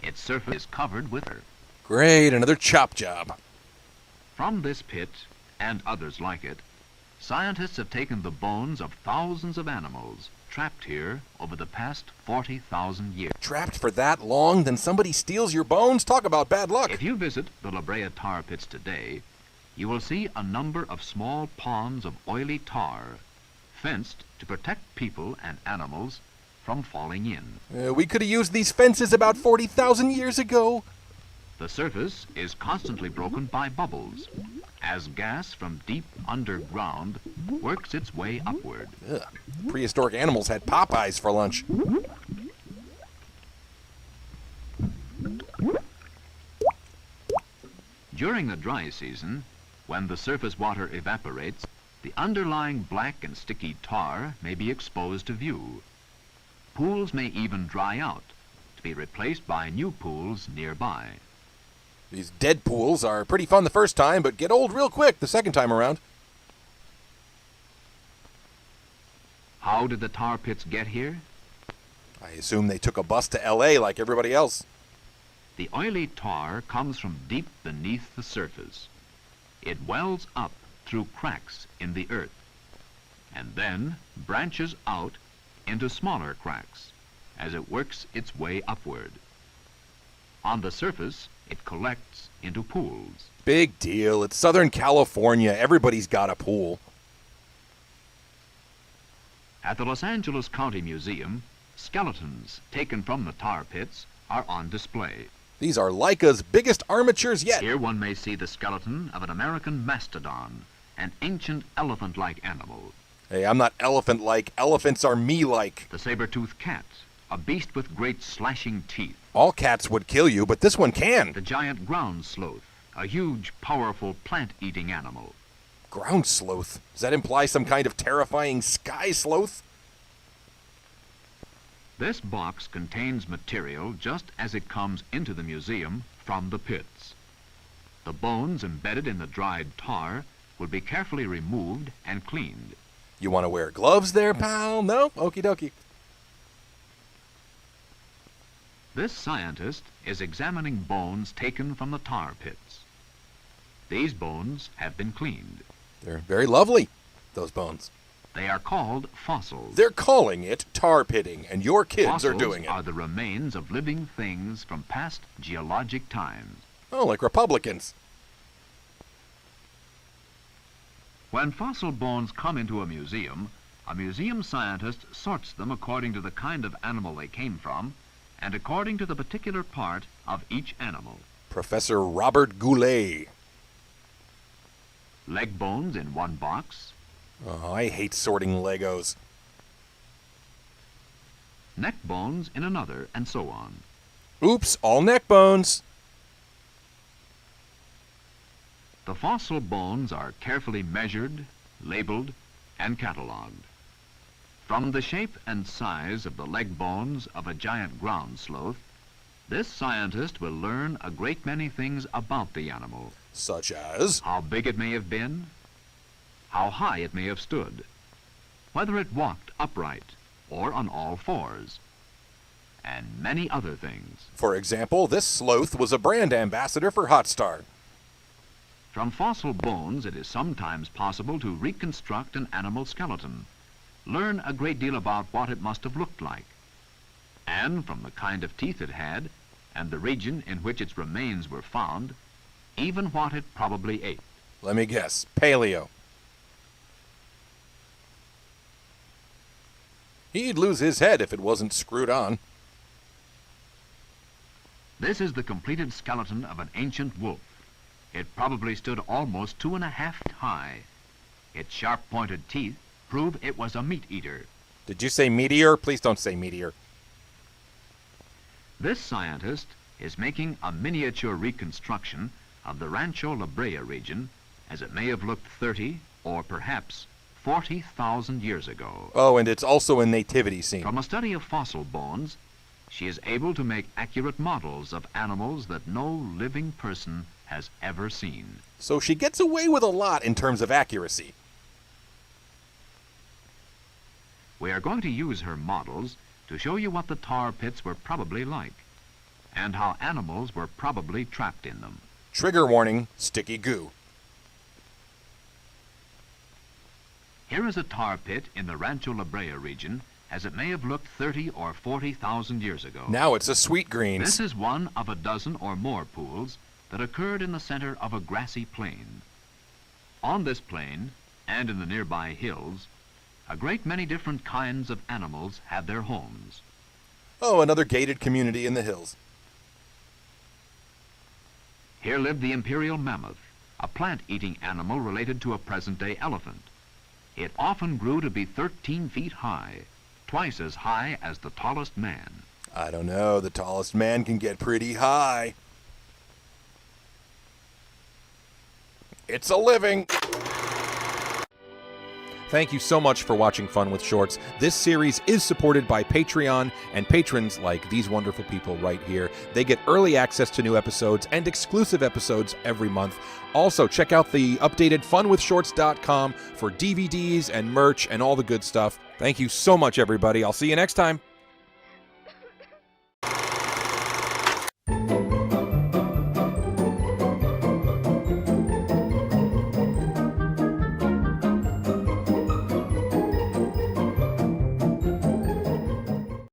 Its surface is covered with earth. Great, another chop job. From this pit, and others like it, scientists have taken the bones of thousands of animals trapped here over the past 40,000 years. Trapped for that long? Then somebody steals your bones? Talk about bad luck. If you visit the La Brea tar pits today, you will see a number of small ponds of oily tar, fenced to protect people and animals from falling in. We could have used these fences about 40,000 years ago. The surface is constantly broken by bubbles, as gas from deep underground works its way upward. Ugh. Prehistoric animals had Popeyes for lunch. During the dry season, when the surface water evaporates, the underlying black and sticky tar may be exposed to view. Pools may even dry out, to be replaced by new pools nearby. These dead pools are pretty fun the first time, but get old real quick the second time around. How did the tar pits get here? I assume they took a bus to L.A. like everybody else. The oily tar comes from deep beneath the surface. It wells up through cracks in the earth, and then branches out into smaller cracks as it works its way upward. On the surface, it collects into pools. Big deal. It's Southern California. Everybody's got a pool. At the Los Angeles County Museum, skeletons taken from the tar pits are on display. These are Leica's biggest armatures yet. Here one may see the skeleton of an American mastodon, an ancient elephant-like animal. Hey, I'm not elephant-like. Elephants are me-like. The saber-toothed cat, a beast with great slashing teeth. All cats would kill you, but this one can. The giant ground sloth, a huge, powerful plant-eating animal. Ground sloth? Does that imply some kind of terrifying sky sloth? This box contains material just as it comes into the museum from the pits. The bones embedded in the dried tar will be carefully removed and cleaned. You want to wear gloves there, pal? No? Okie dokie. This scientist is examining bones taken from the tar pits. These bones have been cleaned. They're very lovely, those bones. They are called fossils. They're calling it tar pitting, and your kids Fossils are doing it. are the remains of living things from past geologic times. Oh, like Republicans. When fossil bones come into a museum scientist sorts them according to the kind of animal they came from and according to the particular part of each animal. Professor Robert Goulet. Leg bones in one box, Oh, I hate sorting Legos. neck bones in another, and so on. Oops, all neck bones. The fossil bones are carefully measured, labeled, and catalogued. From the shape and size of the leg bones of a giant ground sloth, this scientist will learn a great many things about the animal. Such as? How big it may have been, how high it may have stood, whether it walked upright or on all fours, and many other things. For example, this sloth was a brand ambassador for Hotstar. From fossil bones, it is sometimes possible to reconstruct an animal skeleton, learn a great deal about what it must have looked like, and from the kind of teeth it had and the region in which its remains were found, even what it probably ate. Let me guess, paleo. He'd lose his head if it wasn't screwed on. This is the completed skeleton of an ancient wolf. It probably stood almost 2.5 feet high. Its sharp-pointed teeth prove it was a meat eater. Did you say meteor? Please don't say meteor. This scientist is making a miniature reconstruction of the Rancho La Brea region as it may have looked 30 or perhaps 40,000 years ago. Oh, and it's also a nativity scene. From a study of fossil bones, she is able to make accurate models of animals that no living person has ever seen. So she gets away with a lot in terms of accuracy. We are going to use her models to show you what the tar pits were probably like. and how animals were probably trapped in them. Trigger warning, sticky goo. Here is a tar pit in the Rancho La Brea region, as it may have looked 30 or 40,000 years ago. Now it's a sweet greens. This is one of a dozen or more pools that occurred in the center of a grassy plain. On this plain, and in the nearby hills, a great many different kinds of animals had their homes. Oh, another gated community in the hills. Here lived the imperial mammoth, a plant-eating animal related to a present-day elephant. It often grew to be 13 feet high, twice as high as the tallest man. I don't know, the tallest man can get pretty high. It's a living. Thank you so much for watching Fun with Shorts. This series is supported by Patreon and patrons like these wonderful people right here. They get early access to new episodes and exclusive episodes every month. Also, check out the updated funwithshorts.com for DVDs and merch and all the good stuff. Thank you so much, everybody. I'll see you next time.